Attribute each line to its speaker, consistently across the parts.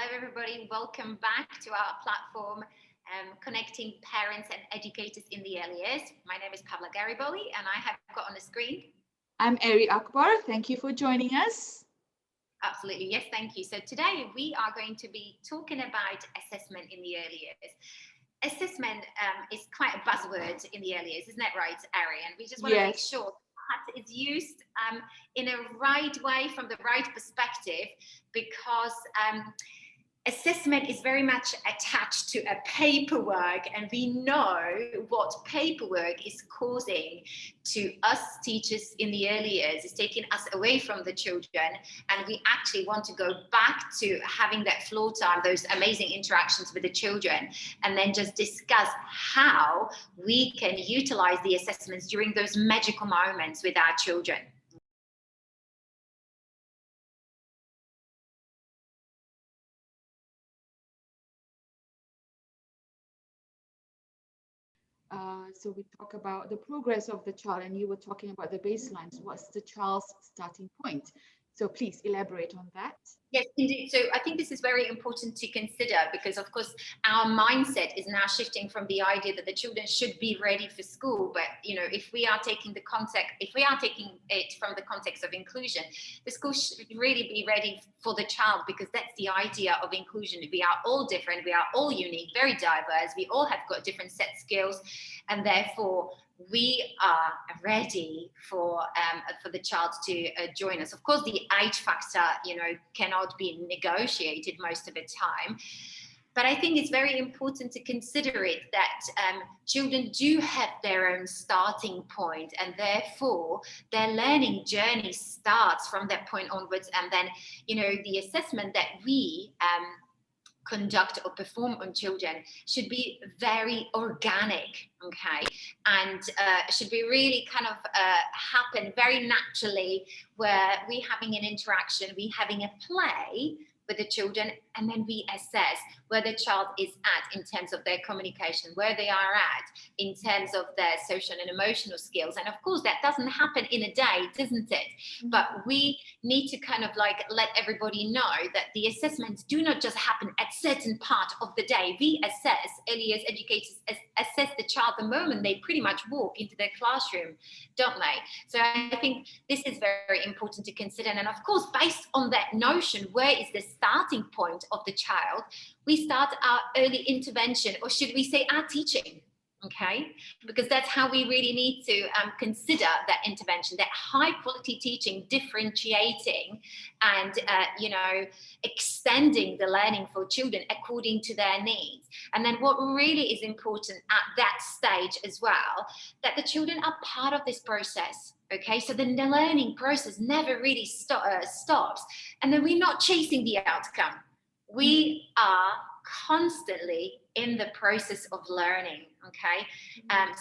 Speaker 1: Hello, everybody. Welcome back to our platform, Connecting Parents and Educators in the Early Years. My name is Pavla Gariboli, and I have got on the screen.
Speaker 2: I'm Akbar. Thank you for joining us.
Speaker 1: Absolutely. Yes, thank you. So today we are going to be talking about assessment in the early years. Assessment is quite a buzzword in the early years, isn't that right, Ari? And we just want to make sure that it's used in a right way, from the right perspective, because assessment is very much attached to a paperwork, and we know what paperwork is causing to us teachers in the early years. It's taking us away from the children, and we actually want to go back to having that floor time, those amazing interactions with the children, and then just discuss how we can utilize the assessments during those magical moments with our children.
Speaker 2: So we talk about the progress of the child, and you were talking about the baselines. What's the child's starting point? So please elaborate on that.
Speaker 1: Yes, indeed. So I think this is very important to consider, because, of course, our mindset is now shifting from the idea that the children should be ready for school. But, you know, if we are taking it from the context of inclusion, the school should really be ready for the child, because that's the idea of inclusion. We are all different. We are all unique, very diverse. We all have got different set skills, and therefore we are ready for the child to join us. Of course, the age factor, cannot be negotiated most of the time. But I think it's very important to consider it that children do have their own starting point, and therefore their learning journey starts from that point onwards. And then, the assessment that we conduct or perform on children should be very organic, okay, and should be really kind of happen very naturally, where we having an interaction, we having a play with the children, and then we assess where the child is at in terms of their communication, where they are at in terms of their social and emotional skills. And of course, that doesn't happen in a day, doesn't it? Mm-hmm. But we need to kind of like let everybody know that the assessments do not just happen at certain part of the day. We assess, early years educators assess the child the moment they pretty much walk into their classroom, don't they? So I think this is very important to consider. And of course, based on that notion, where is the starting point of the child, we start our early intervention, or should we say our teaching, okay? Because that's how we really need to consider that intervention, that high quality teaching, differentiating and, extending the learning for children according to their needs. And then what really is important at that stage as well, that the children are part of this process. Okay, so the learning process never really stops. And then we're not chasing the outcome. We are constantly in the process of learning, okay?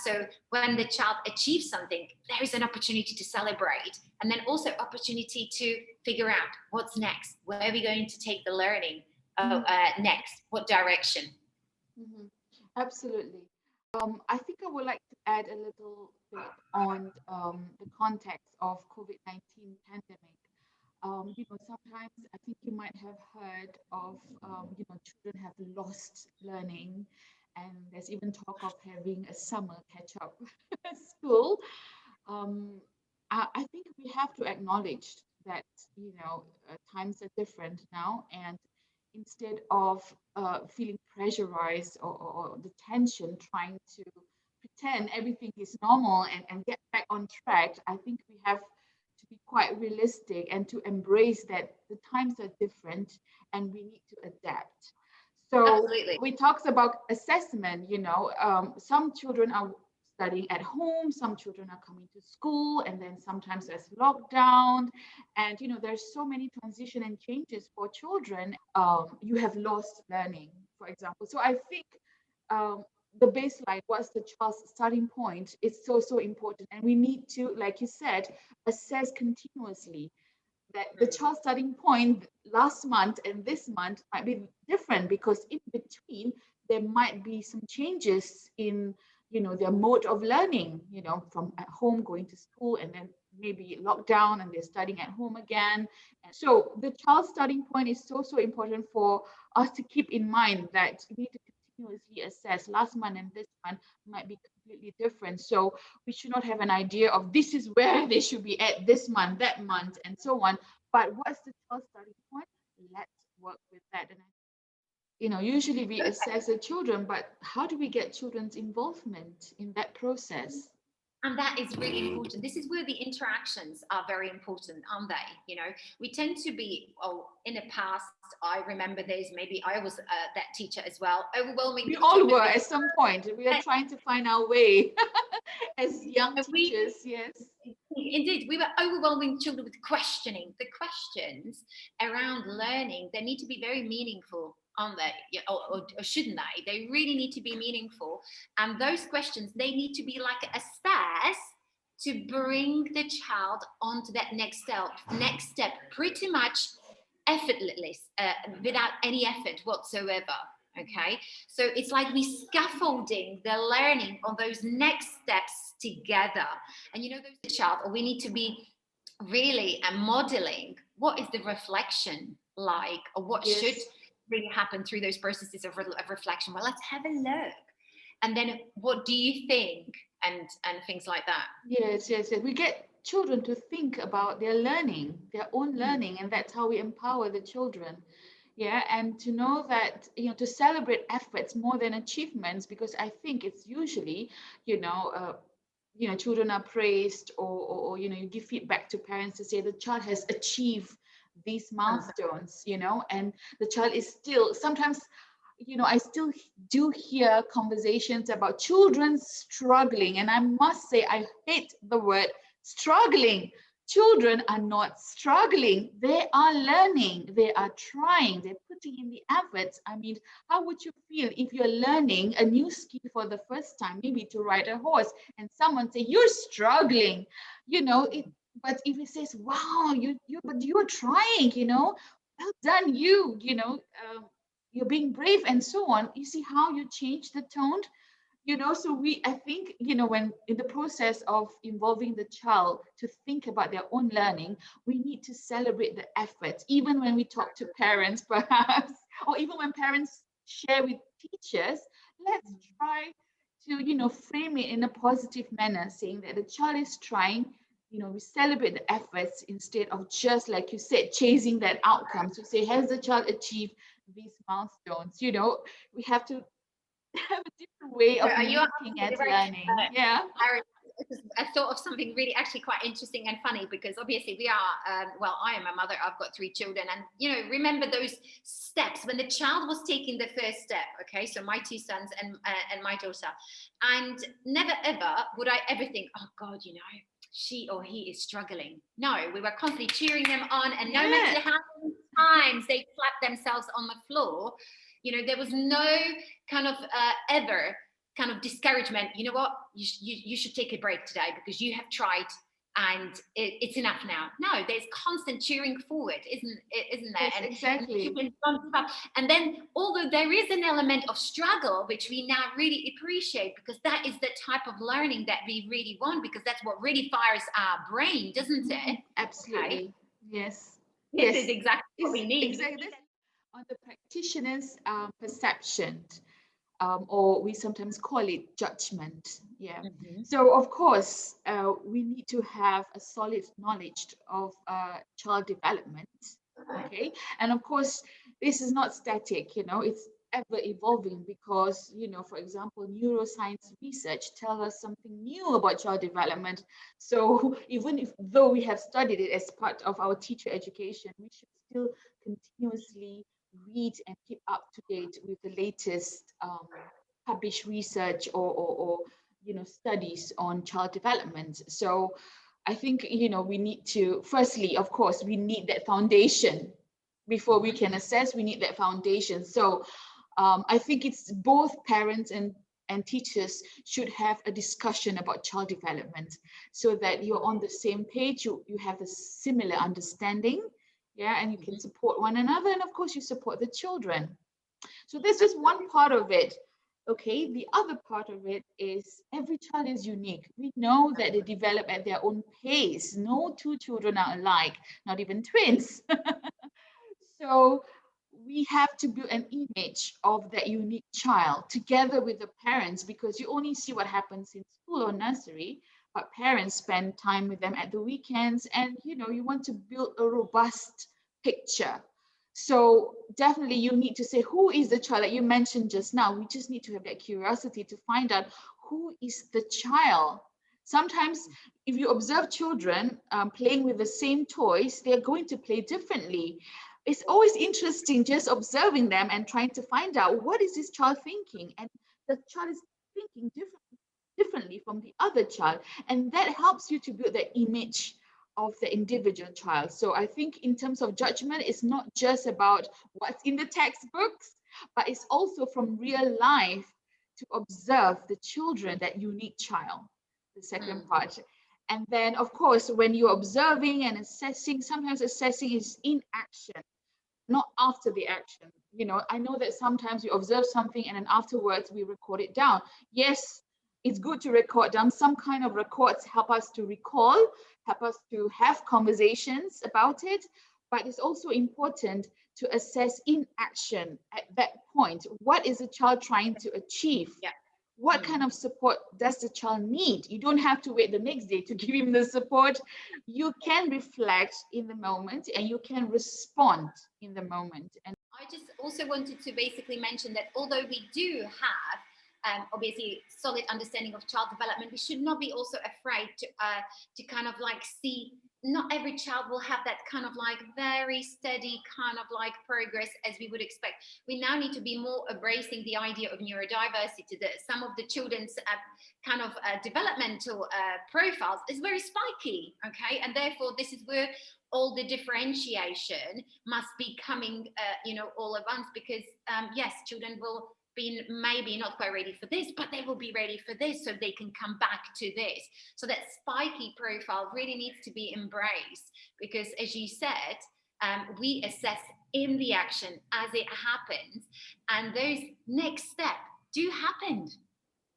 Speaker 1: So when the child achieves something, there is an opportunity to celebrate, and then also opportunity to figure out what's next. Where are we going to take the learning next? What direction?
Speaker 2: Mm-hmm. Absolutely. I think I would like to add a little bit on the context of COVID-19 pandemic. Sometimes I think you might have heard of, children have lost learning, and there's even talk of having a summer catch-up school. I think we have to acknowledge that, times are different now, and instead of feeling pressurized or the tension, trying to pretend everything is normal and get back on track, I think we have to be quite realistic and to embrace that the times are different and we need to adapt. So
Speaker 1: Absolutely.
Speaker 2: We talked about assessment, some children are studying at home, some children are coming to school, and then sometimes there's lockdown, and there's so many transition and changes for children. You have lost learning, for example. So I think the baseline, what's the child's starting point, is so important, and we need to, like you said, assess continuously. That the child's starting point last month and this month might be different, because in between there might be some changes in their mode of learning, from at home going to school and then maybe lockdown and they're studying at home again. And so the child starting point is so important for us to keep in mind, that we need to continuously assess. Last month and this month might be completely different. So we should not have an idea of this is where they should be at this month, that month, and so on. But what's the child starting point? Let's work with that. And usually we assess the children, but how do we get children's involvement in that process?
Speaker 1: And that is really important. This is where the interactions are very important, aren't they? We tend to be, in the past, I remember days, maybe I was that teacher as well, overwhelming.
Speaker 2: We all were at some point. We are trying to find our way as young teachers, yes.
Speaker 1: Indeed, we were overwhelming children with questioning. The questions around learning, they need to be very meaningful, aren't they? Or shouldn't they? They really need to be meaningful. And those questions, they need to be like a stairs to bring the child onto that next step, pretty much effortlessly, without any effort whatsoever. Okay, so it's like we scaffolding the learning on those next steps together. And those child, or we need to be really modeling what is the reflection like, or what should really happen through those processes of reflection. Well, let's have a look, and then what do you think, and things like that.
Speaker 2: Yes. We get children to think about their learning, their own learning, and that's how we empower the children. Yeah, and to know that, to celebrate efforts more than achievements, because I think it's usually, children are praised, or you give feedback to parents to say the child has achieved these milestones, and the child is still, sometimes, I still do hear conversations about children struggling, and I must say, I hate the word struggling. Children are not struggling. They are learning. They are trying. They're putting in the efforts. I mean, how would you feel if you're learning a new skill for the first time, maybe to ride a horse, and someone say, you're struggling, but if it says, wow, but you're trying, well done, you're being brave, and so on. You see how you change the tone? So I think, when in the process of involving the child to think about their own learning, we need to celebrate the efforts, even when we talk to parents, perhaps, or even when parents share with teachers. Let's try to, frame it in a positive manner, saying that the child is trying. We celebrate the efforts instead of just, like you said, chasing that outcome. So say, has the child achieved these milestones? We have to have a different way of looking at learning.
Speaker 1: I thought of something really actually quite interesting and funny, because obviously we are, I am a mother, I've got 3 children, and remember those steps when the child was taking the first step. Okay, so my 2 sons and my daughter, and never ever would I ever think, oh God, she or he is struggling. No, we were constantly cheering them on, and no matter how many times they slapped themselves on the floor, there was no kind of ever kind of discouragement. You know what? You should take a break today because you have tried and it's enough now. No, there's constant cheering forward, isn't there?
Speaker 2: Yes, exactly.
Speaker 1: And then, although there is an element of struggle, which we now really appreciate, because that is the type of learning that we really want, because that's what really fires our brain, doesn't it?
Speaker 2: Absolutely. Okay. Yes.
Speaker 1: This is exactly what we need.
Speaker 2: Exactly. On the practitioner's perception, or we sometimes call it judgment. Yeah. So of course, we need to have a solid knowledge of child development. Okay. And of course, this is not static, it's ever evolving, because, for example, neuroscience research tells us something new about child development. So even though we have studied it as part of our teacher education, we should still continuously read and keep up to date with the latest published research or studies on child development. So I think we need to, firstly, of course, we need that foundation before we can assess. We need that foundation. So I think it's both parents and teachers should have a discussion about child development, so that you're on the same page, you have a similar understanding. Yeah, and you can support one another, and of course you support the children. So this is one part of it. Okay, the other part of it is every child is unique. We know that they develop at their own pace. No two children are alike, not even twins. So we have to build an image of that unique child together with the parents, because you only see what happens in school or nursery, but parents spend time with them at the weekends, and you want to build a robust picture. So definitely you need to say who is the child, like you mentioned just now. We just need to have that curiosity to find out who is the child. Sometimes if you observe children playing with the same toys, they're going to play differently. It's always interesting just observing them and trying to find out what is this child thinking, and the child is thinking differently from the other child, and that helps you to build the image of the individual child. So I think in terms of judgment, it's not just about what's in the textbooks, but it's also from real life to observe the children, that unique child, the second part. And then, of course, when you're observing and assessing, sometimes assessing is in action, not after the action. I know that sometimes we observe something and then afterwards we record it down. Yes, it's good to record down. Some kind of records help us to recall, help us to have conversations about it. But it's also important to assess in action at that point. What is the child trying to achieve?
Speaker 1: Yeah.
Speaker 2: What kind of support does the child need? You don't have to wait the next day to give him the support. You can reflect in the moment and you can respond in the moment. And
Speaker 1: I just also wanted to basically mention that although we do have obviously solid understanding of child development, we should not be also afraid to kind of like see, not every child will have that kind of like very steady kind of like progress as we would expect. We now need to be more embracing the idea of neurodiversity, that some of the children's kind of developmental profiles is very spiky, okay? And therefore this is where all the differentiation must be coming, all at once, because yes, children will be maybe not quite ready for this, but they will be ready for this, so they can come back to this. So that spiky profile really needs to be embraced, because as you said, we assess in the action as it happens, and those next steps do happen.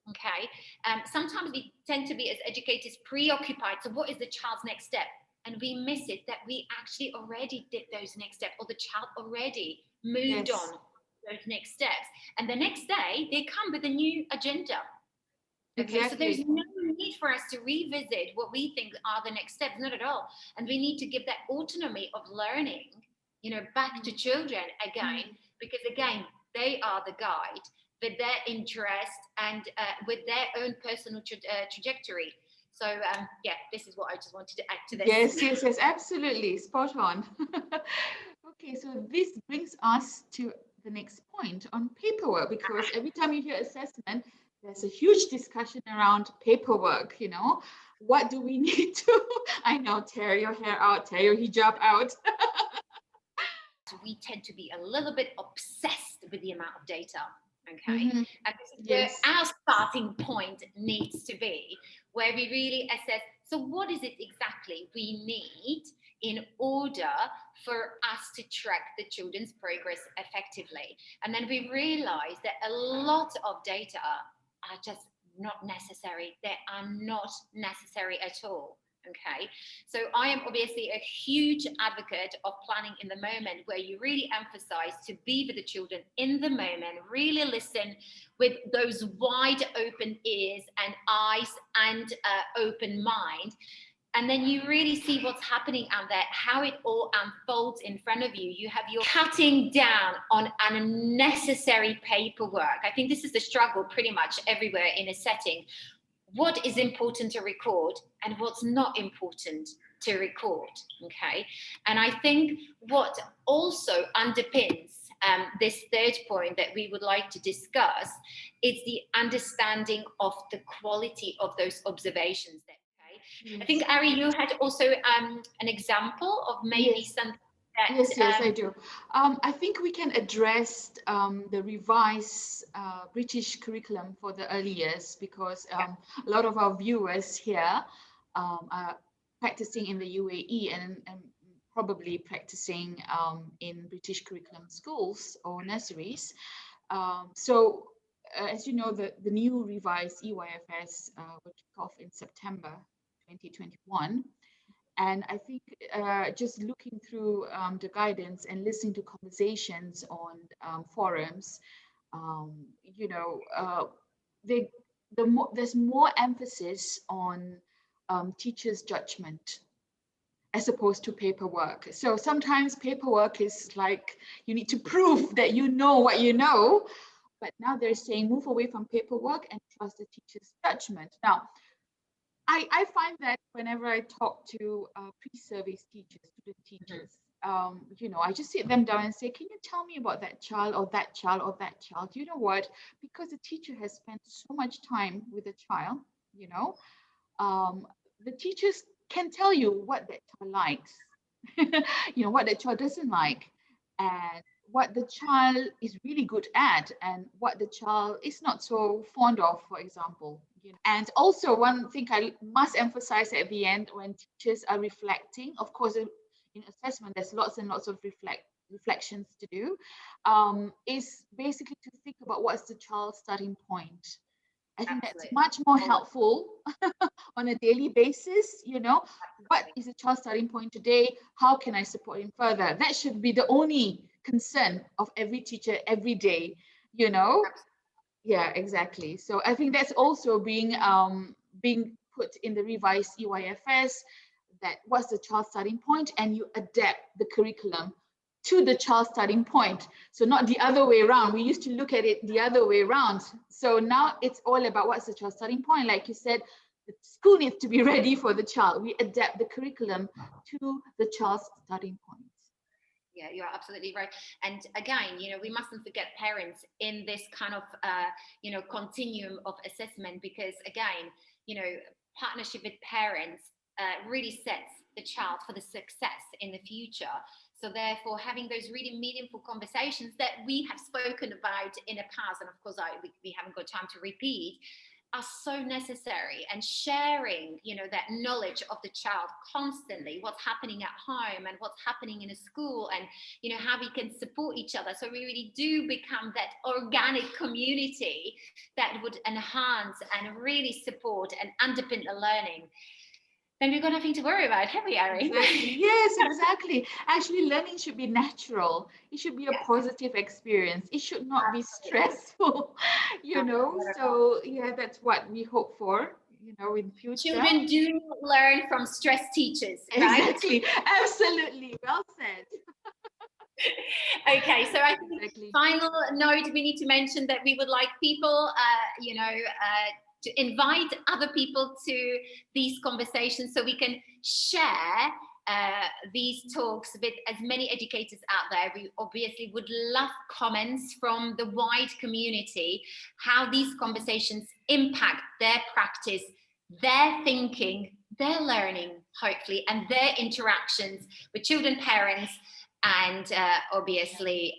Speaker 1: Okay, sometimes we tend to be as educators preoccupied. So what is the child's next step? And we miss it that we actually already did those next steps, or the child already moved
Speaker 2: yes,
Speaker 1: on those next steps. And the next day they come with a new agenda. Okay, so there's
Speaker 2: exactly.
Speaker 1: no need for us to revisit what we think are the next steps, not at all. And we need to give that autonomy of learning, back to children again, because again, they are the guide with their interest and with their own personal trajectory. So yeah, this is what I just wanted to add to this.
Speaker 2: Yes, absolutely. Spot on. Okay, so this brings us to the next point on paperwork, because every time you hear assessment, there's a huge discussion around paperwork. What do we need to, I know, tear your hair out, tear your hijab out.
Speaker 1: We tend to be a little bit obsessed with the amount of data. Okay, and this is where
Speaker 2: Yes.
Speaker 1: our starting point needs to be, where we really assess, so what is it exactly we need in order for us to track the children's progress effectively? And then we realize that a lot of data are just not necessary. They are not necessary at all. Okay, so I am obviously a huge advocate of planning in the moment, where you really emphasize to be with the children in the moment, really listen with those wide open ears and eyes and open mind. And then you really see what's happening out there, how it all unfolds in front of you. You have your cutting down on unnecessary paperwork. I think this is the struggle pretty much everywhere in a setting. What is important to record and what's not important to record, okay? And I think what also underpins this third point that we would like to discuss is the understanding of the quality of those observations. Okay? I think, Ari, you had also an example of maybe something that...
Speaker 2: Yes, I do. I think we can address the revised British curriculum for the early years, because a lot of our viewers here are practicing in the UAE and probably practicing in British curriculum schools or nurseries. So as you know, the new revised EYFS will kick off in September 2021. And I think just looking through the guidance and listening to conversations on forums, you know, there's more emphasis on teachers' judgment as opposed to paperwork. So sometimes paperwork is like you need to prove that you know what you know, but now they're saying move away from paperwork and trust the teacher's judgment. Now, I find that whenever I talk to pre-service teachers, student teachers, you know, I just sit them down and say, can you tell me about that child or that child or that child? You know what? Because the teacher has spent so much time with the child, you know, the teachers can tell you what that child likes, you know, what that child doesn't like, and what the child is really good at and what the child is not so fond of, for example. You know. And also one thing I must emphasize at the end when teachers are reflecting, of course, in assessment, there's lots and lots of reflections to do, is basically to think about what's the child's starting point. I think that's much more helpful on a daily basis. You know, what is the child's starting point today? How can I support him further? That should be the only concern of every teacher every day, you know? Yeah, exactly. So I think that's also being put in the revised EYFS, that what's the child's starting point, and you adapt the curriculum to the child's starting point. So not the other way around. We used to look at it the other way around. So now it's all about what's the child's starting point. Like you said, the school needs to be ready for the child. We adapt the curriculum to the child's starting point.
Speaker 1: Yeah, you're absolutely right. And again, you know, we mustn't forget parents in this kind of, you know, continuum of assessment, because again, you know, partnership with parents really sets the child for the success in the future. So therefore, having those really meaningful conversations that we have spoken about in the past, and of course, we haven't got time to repeat, are so necessary. And sharing, you know, that knowledge of the child constantly, what's happening at home and what's happening in a school, and, you know, how we can support each other. So we really do become that organic community that would enhance and really support and underpin the learning. Then we've got nothing to worry about, have we, Ari?
Speaker 2: Exactly. Yes, exactly. Actually, learning should be natural. It should be a positive experience. It should not be stressful, you know. So yeah, that's what we hope for, you know, in future.
Speaker 1: Children do learn from stressed teachers, right?
Speaker 2: Exactly. Absolutely. Well said.
Speaker 1: Okay, so I think final note, we need to mention that we would like people, you know, to invite other people to these conversations so we can share these talks with as many educators out there. We obviously would love comments from the wide community, how these conversations impact their practice, their thinking, their learning, hopefully, and their interactions with children, parents, and obviously,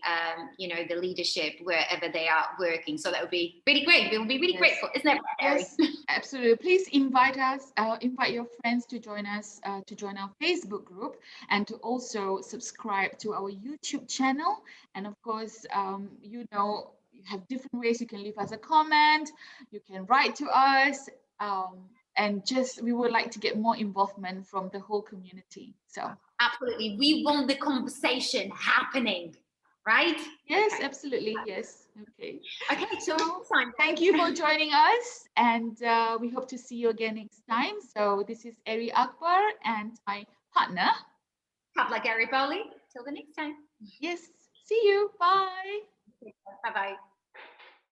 Speaker 1: you know, the leadership wherever they are working. So that would be really great. We will be really grateful, isn't it?
Speaker 2: Yes, absolutely. Please invite us, invite your friends to join us, to join our Facebook group, and to also subscribe to our YouTube channel. And of course, you know, you have different ways. You can leave us a comment, you can write to us, and just we would like to get more involvement from the whole community. So
Speaker 1: absolutely, we want the conversation happening, right?
Speaker 2: Yes, okay. Absolutely. Yes. Okay.
Speaker 1: Okay, so
Speaker 2: thank you for joining us, and we hope to see you again next time. So this is Eri Akbar and my partner,
Speaker 1: Pavla Gariboli. Till the next time.
Speaker 2: Yes. See you. Bye.
Speaker 1: Bye-bye.